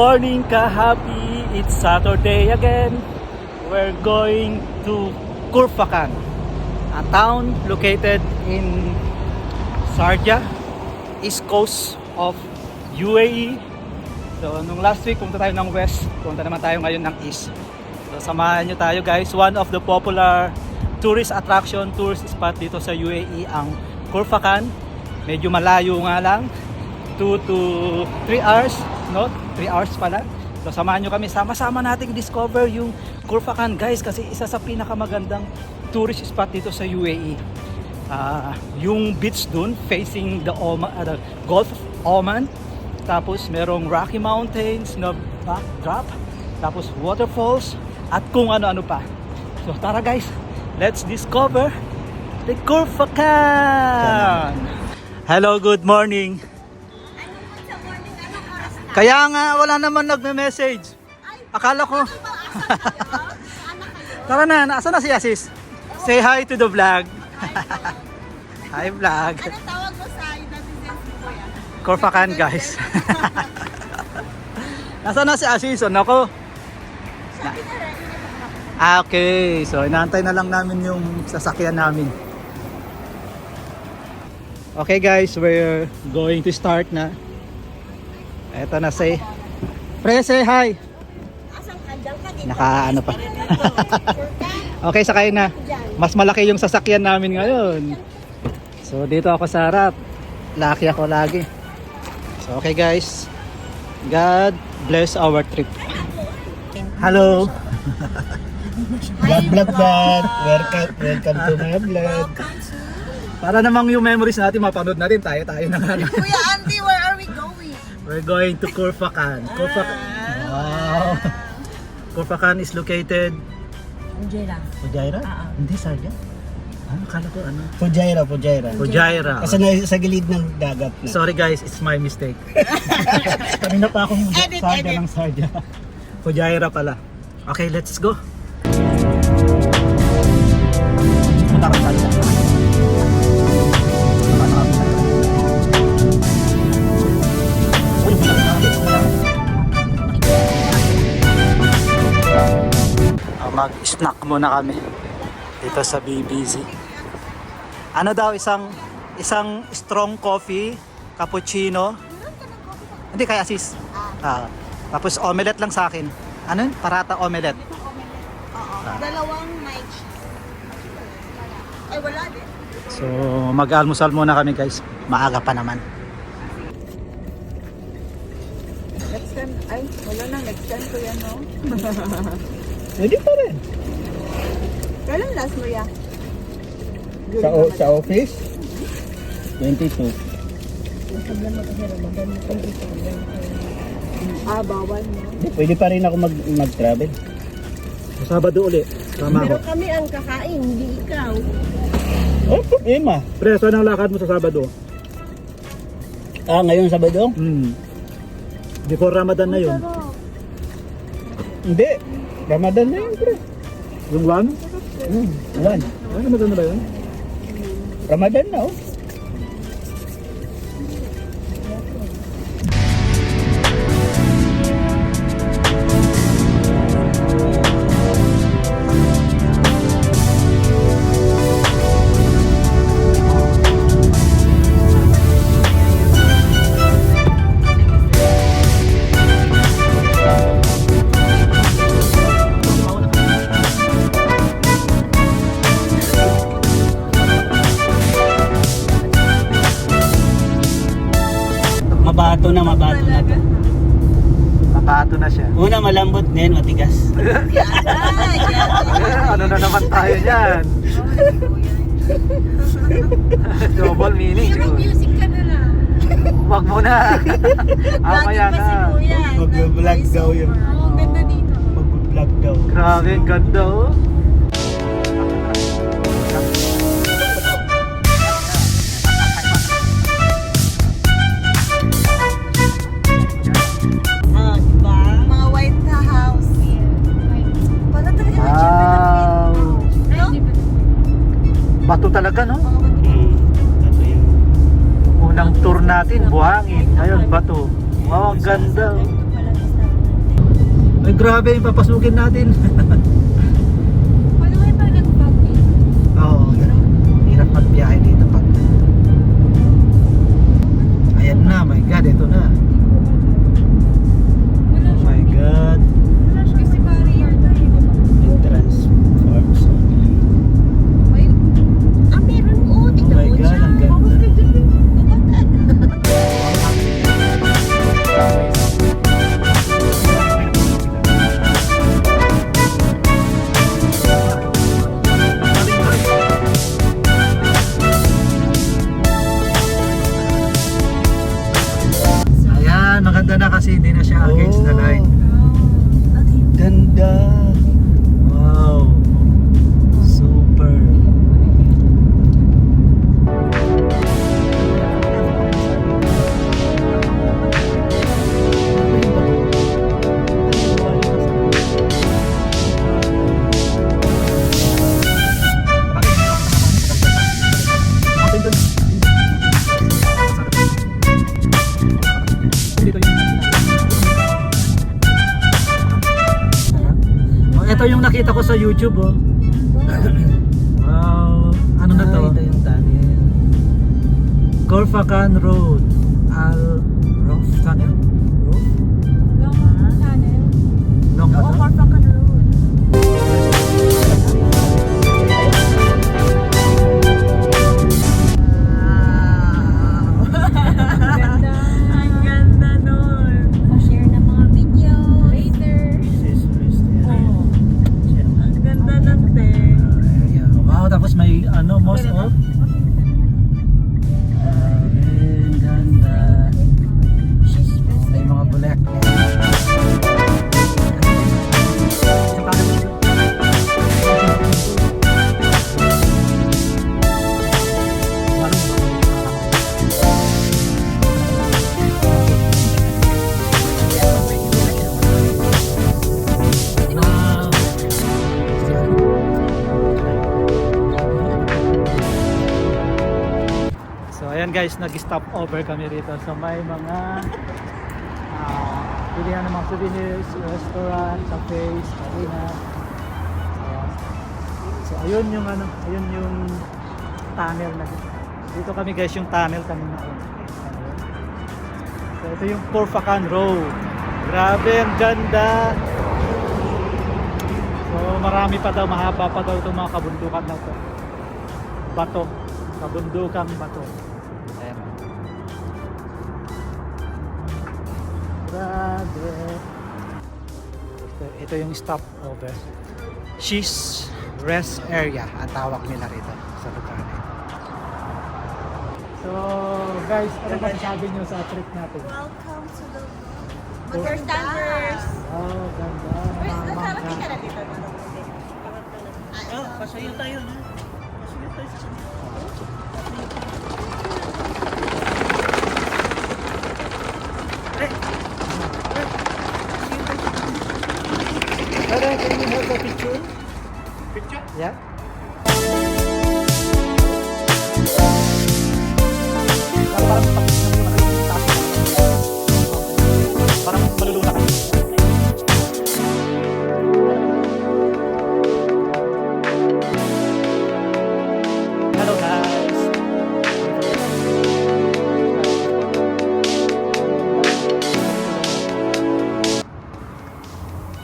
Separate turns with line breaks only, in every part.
morning, ka-happy! It's Saturday again. We're going to Khurfakan, a town located in Sharjah, east coast of UAE. So, nung last week, pumunta tayo ng west. Pumunta naman tayo ngayon ng east. So, samahan nyo tayo guys. One of the popular tourist attraction, tourist spot dito sa UAE, ang Khurfakan. Medyo malayo nga lang. 2 to 3 hours, no? 3 hours pala. So samahan nyo kami, sama-sama natin discover yung Khurfakan guys, kasi isa sa pinakamagandang tourist spot dito sa UAE. Yung beach dun facing the Gulf of Oman, tapos merong Rocky Mountains na backdrop, tapos waterfalls at kung ano-ano pa. So tara guys, let's discover the Khurfakan. Hello, good morning. Kaya nga wala naman nagme-message. Akala ko. Tara na, nasa na si Asis? Say hi to the vlog. Hi vlog.
Ano tawag mo sa netizens mo yan?
Khurfakan guys. Nasa na si Asis? Nako.
Sabi na ready na
Okay, so inaantay na lang namin yung sasakyan namin. Okay guys, we're going to start na. Eto na, say hi.
Asang kandang ka dito.
Naka ano pa. Okay, sakay na. Mas malaki yung sasakyan namin ngayon. So dito ako sa harap. Lucky ako lagi. So okay guys, God bless our trip. Hello.
Vlog. Welcome to my vlog.
Para namang yung memories natin mapanood natin, tayo na nga.
Kuya Andy, where are we going?
We're going to Khurfakan. Wow. Khurfakan is located Fujairah? Hindi, Sharjah. Akala ko ano? Fujairah.
Kasi sa gilid ng dagat na.
Sorry guys, it's my mistake. Kanina pa akong
Edit.
ng Sharjah. Fujairah pala. Okay, let's go. Punta ka Sharjah. Mag-snack muna kami dito sa BBC. Ano daw, isang strong coffee, cappuccino. Hindi kaya sis. Tapos omelette lang sa akin. Ano yun? Parata omelette.
Oo. Dalawang night cheese. Ay, wala din.
So mag-almusal muna kami guys. Maaga pa naman.
Next time, ay, wala na. Next time ko yan, no?
Pwede pa rin.
Kailan last mo yan?
Sa office? 22.
Bawal mo.
Pwede pa rin ako mag-travel.
Sa Sabado uli. Tama
Pero
ako.
kami ang kakain, hindi ikaw.
Oh, problema.
Preso ng lakad mo sa Sabado.
Ngayon Sabado?
Before Ramadan na yun.
Hindi. Ramadan na yun, pre.
Yung 1?
One.
Ramadan na ba yun?
Ramadan na, oh. Mabato na to.
Mabato na siya.
Una malambot, then matigas.
Ano na naman tayo dyan? Double meaning siguro.
Music ka na lang.
Wag mo na. Amaya na.
Mag-vlog daw yun.
Oo, ganda dito.
Mag-vlog daw.
Grabe, ang ganda oh.
Diba? Mga White House. Para talaga
Wow.
no?
Bato talaga no?
Ito yun.
Unang tour natin, buhangin. Ngayon, bato. Wow, ang ganda. Ay grabe yung papasukin natin.
Paano kayo pa nag-vlog eh?
Oo, hirap magbiyahe dito pag ayan na, my god, ito na.
Wala
Oh
siya.
my god.
Wala siya kasi barrier tayo, di ba?
Entrance forms.
Ay, meron mo.
Oh
Tingnan
my
mo
god,
siya.
ang ganda.
Bawas ka dyan eh.
Ayan, maganda na kasi hindi na siya against the light.
Ganda.
Wow. Super. Oh, ito yung nakita ko sa YouTube, oh. Wow. Ano na to?
Ito yung tunnel.
Corfacan Road. Al Roof Tunnel? Roof?
Long tunnel.
Long ba
Oo,
to?
Corfacan Road. Ganda. Ang ganda nun. Pa-share ng mga video. Later. Ang ganda nun, te.
Ayan. Wow, tapos may ano, most of. Ang ganda. May mga bulak. So ayan guys, nag-stop over kami rito. So may mga bilihan ng mga souvenirs, restaurant, cafes, arena. Ayan. So ayun yung ano, ayun yung tunnel na dito kami guys, yung tunnel kanina. Ayun. So ito yung Corfacan Road. Grabe, ang ganda. So marami pa daw, mahaba pa daw itong mga kabundukan na to. Bato, kabundukang bato. Ayan. Grabe. Ito yung stopover. She's Rest Area ang tawag nila rito sa lugar na ito. So guys, ano ba sabi nyo sa trip natin?
Welcome to the Understanders.
Oh, ganda.
Nakarating ka na dito.
Pasayo tayo na. Pasayo tayo sa
Can you have the picture? Picture? Yeah. Parang malulunok. Hello guys.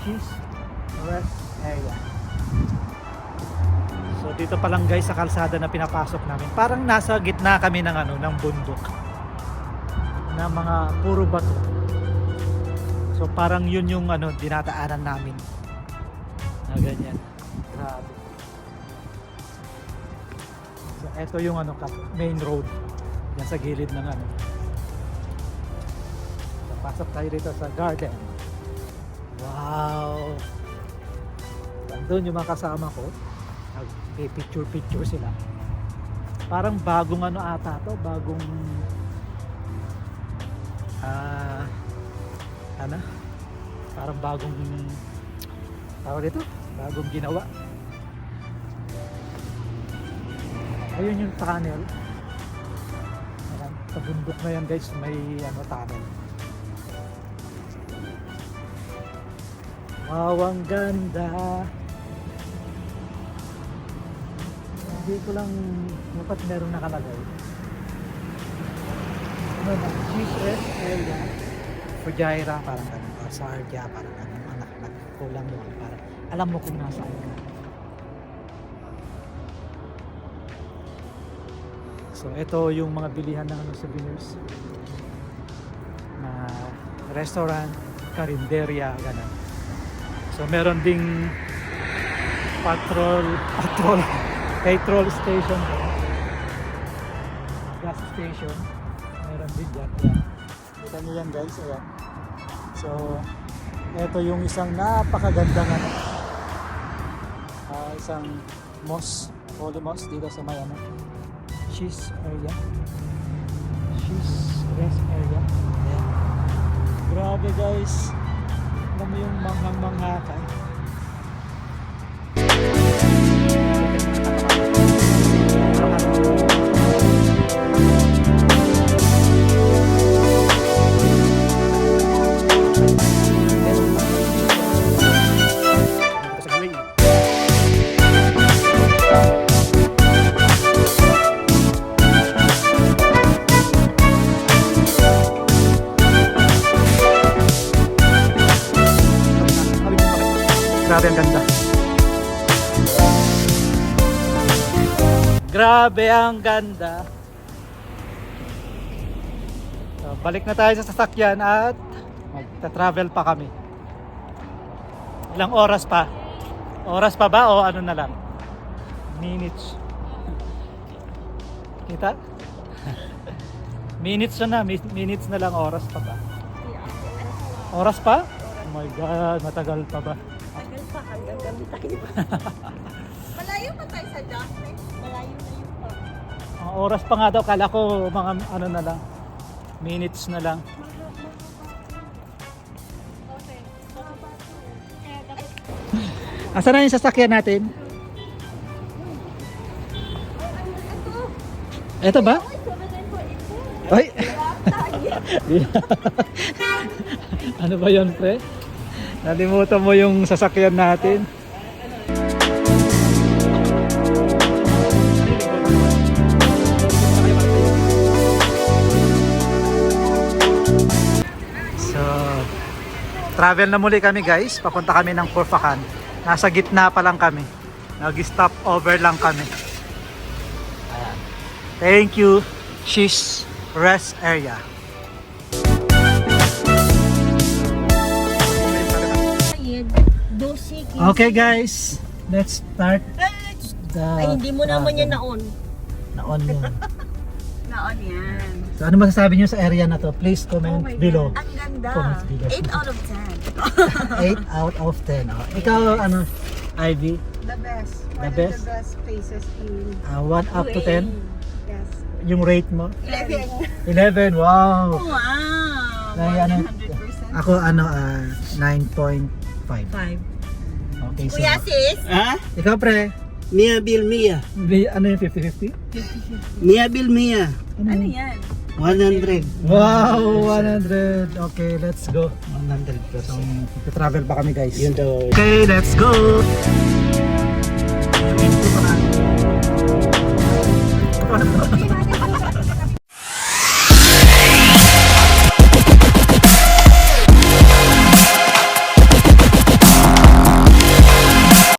She's Rest Area. So dito pa lang guys sa kalsada na pinapasok namin. Parang nasa gitna kami ng ano, ng bundok. Na mga puro bato. So parang yun yung ano, dinataanan namin. Na ganyan. Grabe. So eto yung ano, main road. Yan sa gilid ng ano. So, pasok tayo dito sa garden. Wow! Doon yung mga kasama ko. Nag-picture sila. Parang bagong ano ata to, bagong ano? Parang bagong tawag dito, bagong ginawa. Ayun yung tunnel. Ayan, sa bundok na yan guys, may ano tunnel. Wow, ang ganda. Hindi ko lang dapat meron nakalagay. Ano na? Cheese rest area. Fujairah, parang ganun. Or Sharjah, parang ganun. Anak, kulang yun. Parang alam mo kung nasaan ka. So, ito yung mga bilihan ng souvenirs. Na restaurant, karinderya, ganun. So, meron ding petrol station, gas station. Meron din dyan. Ayan. Kita nyo yan guys, ayan. So, ito yung isang napakagandang isang mosque, holy mosque dito sa may cheese area. Cheese rest area. Ayan. Grabe guys. Alam mo yung manghang-mangha ka. Grabe ang ganda. Grabe ang ganda. So, balik na tayo sa sasakyan at magta-travel pa kami. Ilang oras pa? Oras pa ba o ano na lang? Minutes. Kita? Minutes na, minutes na lang, oras pa ba? Oras pa? Oh my God, matagal pa ba?
Tagal pa, hanggang gabi tayo. Malayo pa tayo sa Jockey. Malayo na yun pa.
Ang oras pa nga daw, kala ko mga ano na lang, minutes na lang. Asan na yung sasakyan natin? Ito ba? Ay! Ano ba yun, pre? Nalimutan mo yung sasakyan natin. So, travel na muli kami guys. Papunta kami ng Khor-Fakkan. Nasa gitna pa lang kami. Nag-stop over lang kami. Ayan. Thank you, Cheese Rest Area. Okay guys, let's start the...
Ay, hindi mo naman yan naon.
Na-on yun.
Naon yan.
So ano masasabi nyo sa area na to? Please comment below.
Ang ganda.
Comments below.
8 out of 10.
8 out of 10. Oh. Ikaw, ano, Ivy?
The best.
The
One
best?
of the best places in
1 up to 10?
Yes.
Yung rate mo?
11.
11, wow!
Wow!
Ay,
More
ano,
than 100%.
Ako, 9.5.
5.
Okay, so...
Kuya sis?
Ha?
Ikaw, pre?
Mia Bill Mia.
Ano yung 50-50?
Mia Bill Mia.
Ano yan?
100.
Wow, 100. Okay, let's go.
100%.
So, travel pa kami guys.
Yun daw.
Okay, let's go!